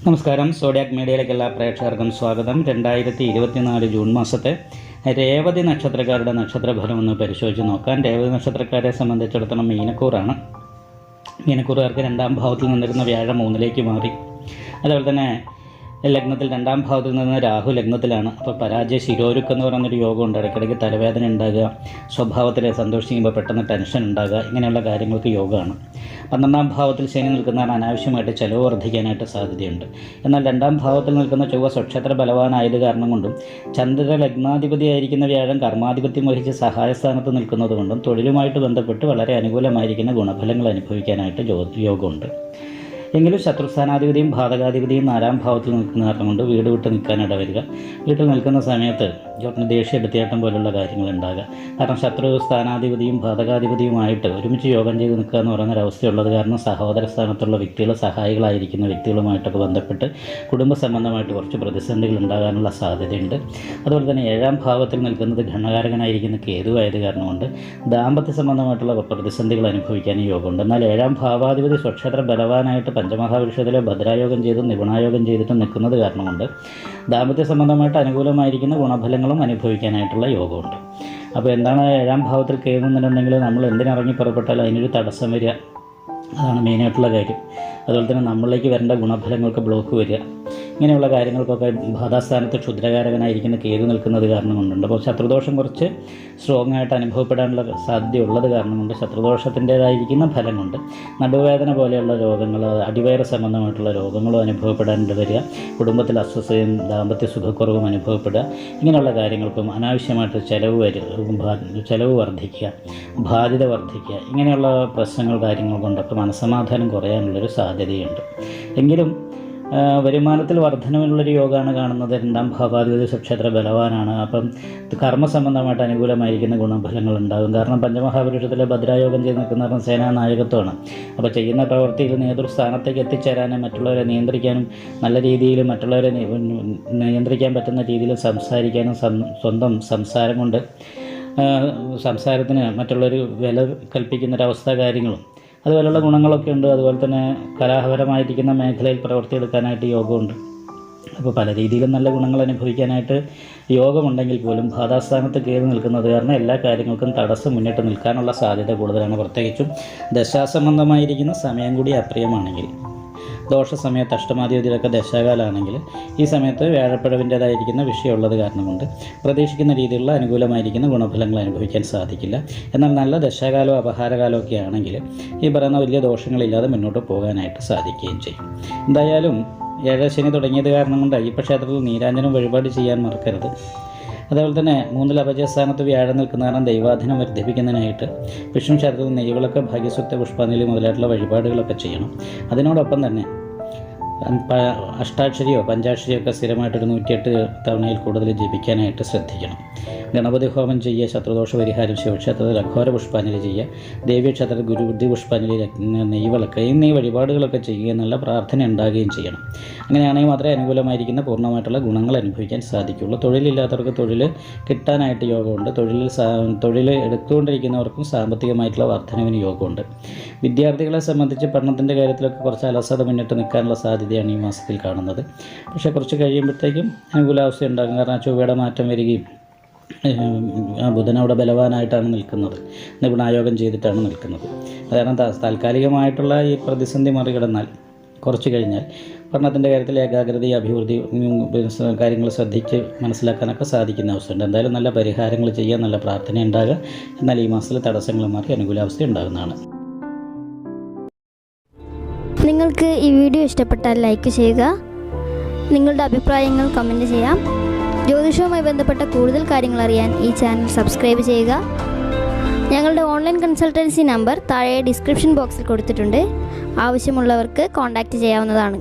നമസ്കാരം. സോഡിയാക് മീഡിയയിലേക്ക് എല്ലാ പ്രേക്ഷകർക്കും സ്വാഗതം. 2024 ജൂൺ മാസത്തെ രേവതി നക്ഷത്രക്കാരുടെ നക്ഷത്രഫലം ഒന്ന് പരിശോധിച്ച് നോക്കാം. രേവതി നക്ഷത്രക്കാരെ സംബന്ധിച്ചിടത്തോളം മീനക്കൂറാണ്. മീനക്കൂറുകാർക്ക് രണ്ടാം ഭാവത്തിൽ നിന്നിരുന്ന വ്യാഴം 3ലേക്ക് മാറി. അതുപോലെ തന്നെ ലഗ്നത്തിൽ രണ്ടാം ഭാവത്തിൽ നിന്ന് രാഹു ലഗ്നത്തിലാണ്. അപ്പോൾ പരാജയ ശിരോരുക്കം എന്ന് പറയുന്നൊരു യോഗമുണ്ട്. ഇടയ്ക്കിടയ്ക്ക് തലവേദന ഉണ്ടാകുക, സ്വഭാവത്തിൽ സന്തോഷിക്കുമ്പോൾ പെട്ടെന്ന് ടെൻഷൻ ഉണ്ടാകുക, ഇങ്ങനെയുള്ള കാര്യങ്ങൾക്ക് യോഗമാണ്. 12ാം ഭാവത്തിൽ ശനി നിൽക്കുന്നതാണ് അനാവശ്യമായിട്ട് ചിലവ് വർദ്ധിക്കാനായിട്ട് സാധ്യതയുണ്ട്. എന്നാൽ രണ്ടാം ഭാവത്തിൽ നിൽക്കുന്ന ചൊവ്വ സ്വക്ഷേത്ര ബലവാനായത് കാരണം കൊണ്ടും ചന്ദ്ര ലഗ്നാധിപതിയായിരിക്കുന്ന വ്യാഴം കർമാധിപത്യം വഹിച്ച് സഹായസ്ഥാനത്ത് നിൽക്കുന്നത് കൊണ്ടും തൊഴിലുമായിട്ട് ബന്ധപ്പെട്ട് വളരെ അനുകൂലമായിരിക്കുന്ന ഗുണഫലങ്ങൾ അനുഭവിക്കാനായിട്ട് യോഗമുണ്ട്. എങ്കിലും ശത്രുസ്ഥാനാധിപതിയും ബാധകാധിപതിയും 4ാം ഭാവത്തിൽ നിൽക്കുന്ന കാരണം കൊണ്ട് വീട് വിട്ട് നിൽക്കാൻ ഇടവരിക. വീട്ടിൽ നിൽക്കുന്ന സമയത്ത് ദേഷ്യ എടുത്തിയാട്ടം പോലുള്ള കാര്യങ്ങൾ ഉണ്ടാകുക. കാരണം ശത്രു സ്ഥാനാധിപതിയും ബാധകാധിപതിയുമായിട്ട് ഒരുമിച്ച് യോഗം ചെയ്ത് നിൽക്കുക എന്ന് പറയുന്ന ഒരവസ്ഥയുള്ളത് കാരണം സഹോദര സ്ഥാനത്തുള്ള വ്യക്തികൾ, സഹായികളായിരിക്കുന്ന വ്യക്തികളുമായിട്ടൊക്കെ ബന്ധപ്പെട്ട് കുടുംബ സംബന്ധമായിട്ട് കുറച്ച് പ്രതിസന്ധികൾ ഉണ്ടാകാനുള്ള സാധ്യതയുണ്ട്. അതുപോലെ തന്നെ 7ാം ഭാവത്തിൽ നിൽക്കുന്നത് ഘടകാരകനായിരിക്കുന്ന കേതു ആയത് കാരണം കൊണ്ട് ദാമ്പത്യ സംബന്ധമായിട്ടുള്ള പ്രതിസന്ധികൾ അനുഭവിക്കാനും യോഗമുണ്ട്. എന്നാൽ 7ാം ഭാവാധിപതി സ്വക്ഷേത്ര ബലവാനായിട്ട് പഞ്ചമഹാപുരുഷത്തിലെ ഭദ്രായോഗം ചെയ്തും നിപുണായോഗം ചെയ്തിട്ടും നിൽക്കുന്നത് കാരണം കൊണ്ട് ദാമ്പത്യ സംബന്ധമായിട്ട് അനുകൂലമായിരിക്കുന്ന ഗുണഫലങ്ങളും അനുഭവിക്കാനായിട്ടുള്ള യോഗമുണ്ട്. അപ്പോൾ എന്താണ് 7ാം ഭാവത്തിൽ കയറുന്നുണ്ടെങ്കിൽ നമ്മൾ എന്തിനിറങ്ങി പുറപ്പെട്ടാലും അതിനൊരു തടസ്സം വരിക, അതാണ് മെയിനായിട്ടുള്ള കാര്യം. അതുപോലെ തന്നെ നമ്മളിലേക്ക് വരേണ്ട ഗുണഫലങ്ങൾക്ക് ബ്ലോക്ക് വരിക, ഇങ്ങനെയുള്ള കാര്യങ്ങൾക്കൊക്കെ ബാധാസ്ഥാനത്ത് ക്ഷുദ്രകാരകനായിരിക്കുന്ന കേതു നിൽക്കുന്നത് കാരണം കൊണ്ടുണ്ട്. അപ്പോൾ ശത്രുദോഷം കുറച്ച് സ്ട്രോങ് ആയിട്ട് അനുഭവപ്പെടാനുള്ള സാധ്യതയുള്ളത് കാരണം കൊണ്ട് ശത്രുദോഷത്തിൻ്റേതായിരിക്കുന്ന ഫലം കൊണ്ട് നടുവേദന പോലെയുള്ള രോഗങ്ങൾ, അടിവയറ് സംബന്ധമായിട്ടുള്ള രോഗങ്ങളും അനുഭവപ്പെടാനുണ്ട് വരിക, കുടുംബത്തിൽ അസ്വസ്ഥയും ദാമ്പത്യ സുഖക്കുറവും അനുഭവപ്പെടുക, ഇങ്ങനെയുള്ള കാര്യങ്ങൾക്കും അനാവശ്യമായിട്ട് ചിലവ് വർദ്ധിക്കുക, ബാധ്യത വർദ്ധിക്കുക, ഇങ്ങനെയുള്ള പ്രശ്നങ്ങൾ കാര്യങ്ങൾ കൊണ്ടൊക്കെ മനസ്സമാധാനം കുറയാനുള്ളൊരു സാധ്യതയുണ്ട്. എങ്കിലും വരുമാനത്തിൽ വർധനവിനുള്ളൊരു യോഗമാണ് കാണുന്നത്. 2ാം ഭാവാധിപതി സ്വക്ഷേത്ര ബലവാനാണ്. അപ്പം കർമ്മസംബന്ധമായിട്ട് അനുകൂലമായിരിക്കുന്ന ഗുണഫലങ്ങൾ ഉണ്ടാകും. കാരണം പഞ്ചമഹാപുരുഷത്തിലെ ഭദ്രായോഗം ചെയ്ത് നിൽക്കുന്ന സേനാനായകത്വമാണ്. അപ്പോൾ ചെയ്യുന്ന പ്രവൃത്തിയിൽ നേതൃസ്ഥാനത്തേക്ക് എത്തിച്ചേരാനും മറ്റുള്ളവരെ നിയന്ത്രിക്കാനും നല്ല രീതിയിൽ മറ്റുള്ളവരെ നിയന്ത്രിക്കാൻ പറ്റുന്ന രീതിയിൽ സംസാരിക്കാനും സ്വന്തം സംസാരം കൊണ്ട് സംസാരത്തിന് മറ്റുള്ളൊരു വില കൽപ്പിക്കുന്നൊരവസ്ഥ കാര്യങ്ങളും അതുപോലെയുള്ള ഗുണങ്ങളൊക്കെ ഉണ്ട്. അതുപോലെ തന്നെ കലാപരമായിരിക്കുന്ന മേഖലയിൽ പ്രവർത്തിയെടുക്കാനായിട്ട് യോഗമുണ്ട്. അപ്പോൾ പല രീതിയിലും നല്ല ഗുണങ്ങൾ അനുഭവിക്കാനായിട്ട് യോഗമുണ്ടെങ്കിൽ പോലും ബാധാസ്ഥാനത്ത് കയറി നിൽക്കുന്നത് കാരണം എല്ലാ കാര്യങ്ങൾക്കും തടസ്സം മുന്നിട്ട് നിൽക്കാനുള്ള സാധ്യത കൂടുതലാണ്. പ്രത്യേകിച്ചും ദശാസംബന്ധമായിരിക്കുന്ന സമയം കൂടി അപ്രിയമാണെങ്കിൽ, ദോഷസമയത്ത് അഷ്ടമാധിപതിയിലൊക്കെ ദശാകാലമാണെങ്കിൽ ഈ സമയത്ത് വ്യാഴപ്പിഴവിൻ്റേതായിരിക്കുന്ന വിഷയമുള്ളത് കാരണം കൊണ്ട് പ്രതീക്ഷിക്കുന്ന രീതിയിലുള്ള അനുകൂലമായിരിക്കുന്ന ഗുണഫലങ്ങൾ അനുഭവിക്കാൻ സാധിക്കില്ല. എന്നാൽ നല്ല ദശാകാലമോ അപഹാരകാലമോ ഒക്കെ ആണെങ്കിൽ ഈ പറയുന്ന വലിയ ദോഷങ്ങളില്ലാതെ മുന്നോട്ട് പോകാനായിട്ട് സാധിക്കുകയും ചെയ്യും. എന്തായാലും ഏഴശനി തുടങ്ങിയത് കാരണം കൊണ്ട് അയ്യപ്പക്ഷേത്രത്തിൽ നീരാഞ്ജനം വഴിപാട് ചെയ്യാൻ മറക്കരുത്. അതേപോലെ തന്നെ 3ൽ അപജയസ്ഥാനത്ത് വ്യാഴം നിൽക്കുന്ന കാരണം ദൈവാധീനം വർദ്ധിപ്പിക്കുന്നതിനായിട്ട് വിഷ്ണു ക്ഷേത്രത്തിൽ നെയ്വിളക്ക്, ഭാഗ്യസൂക്ത, പുഷ്പാഞ്ജലി മുതലായിട്ടുള്ള വഴിപാടുകളൊക്കെ ചെയ്യണം. അതിനോടൊപ്പം തന്നെ അഷ്ടാക്ഷരിയോ പഞ്ചാക്ഷരിയോ ഒക്കെ സ്ഥിരമായിട്ടൊരു 108 തവണയിൽ കൂടുതൽ ജപിക്കാനായിട്ട് ശ്രദ്ധിക്കണം. ഗണപതി ഹോമം ചെയ്യുക, ശത്രുദോഷ പരിഹാരം, ശിവക്ഷേത്രത്തിൽ അഘോര പുഷ്പാഞ്ജലി ചെയ്യുക, ദേവീക്ഷേത്രത്തിൽ ഗുരുബുദ്ധി പുഷ്പാഞ്ജലി, നെയ്വിളക്ക് എന്നീ വഴിപാടുകളൊക്കെ ചെയ്യുക എന്നുള്ള പ്രാർത്ഥന ഉണ്ടാകുകയും ചെയ്യണം. അങ്ങനെയാണെങ്കിൽ മാത്രമേ അനുകൂലമായിരിക്കുന്ന പൂർണ്ണമായിട്ടുള്ള ഗുണങ്ങൾ അനുഭവിക്കാൻ സാധിക്കുകയുള്ളൂ. തൊഴിലില്ലാത്തവർക്ക് തൊഴിൽ കിട്ടാനായിട്ട് യോഗമുണ്ട്. തൊഴിൽ എടുത്തുകൊണ്ടിരിക്കുന്നവർക്കും സാമ്പത്തികമായിട്ടുള്ള വർധനവിന് യോഗമുണ്ട്. വിദ്യാർത്ഥികളെ സംബന്ധിച്ച് പഠനത്തിൻ്റെ കാര്യത്തിലൊക്കെ കുറച്ച് അലസത മുന്നിട്ട് നിൽക്കാനുള്ള സാധ്യതയാണ് ഈ മാസത്തിൽ കാണുന്നത്. പക്ഷേ കുറച്ച് കഴിയുമ്പോഴത്തേക്കും അനുകൂലാവസ്ഥ ഉണ്ടാകും. കാരണം ചൊവ്വയുടെ മാറ്റം വരികയും ബുധൻ അവിടെ ബലവാനായിട്ടാണ് നിൽക്കുന്നത്, നിപുണായോഗം ചെയ്തിട്ടാണ് നിൽക്കുന്നത്. കാരണം താൽക്കാലികമായിട്ടുള്ള ഈ പ്രതിസന്ധി മറികടന്നാൽ കുറച്ച് കഴിഞ്ഞാൽ പഠനത്തിൻ്റെ കാര്യത്തിൽ ഏകാഗ്രത, അഭിവൃദ്ധി കാര്യങ്ങൾ ശ്രദ്ധിച്ച് മനസ്സിലാക്കാനൊക്കെ സാധിക്കുന്ന അവസ്ഥയുണ്ട്. എന്തായാലും നല്ല പരിഹാരങ്ങൾ ചെയ്യുക, നല്ല പ്രാർത്ഥന ഉണ്ടാകുക. എന്നാൽ ഈ മാസത്തിൽ തടസ്സങ്ങൾ മാറി അനുകൂലാവസ്ഥ ഉണ്ടാകുന്നതാണ്. നിങ്ങൾക്ക് ഈ വീഡിയോ ഇഷ്ടപ്പെട്ടാൽ ലൈക്ക് ചെയ്യുക, നിങ്ങളുടെ അഭിപ്രായങ്ങൾ കമൻറ്റ് ചെയ്യാം. ജ്യോതിഷവുമായി ബന്ധപ്പെട്ട കൂടുതൽ കാര്യങ്ങൾ അറിയാൻ ഈ ചാനൽ സബ്സ്ക്രൈബ് ചെയ്യുക. ഞങ്ങളുടെ ഓൺലൈൻ കൺസൾട്ടൻസി നമ്പർ താഴെ ഡിസ്ക്രിപ്ഷൻ ബോക്സിൽ കൊടുത്തിട്ടുണ്ട്. ആവശ്യമുള്ളവർക്ക് കോൺടാക്റ്റ് ചെയ്യാവുന്നതാണ്.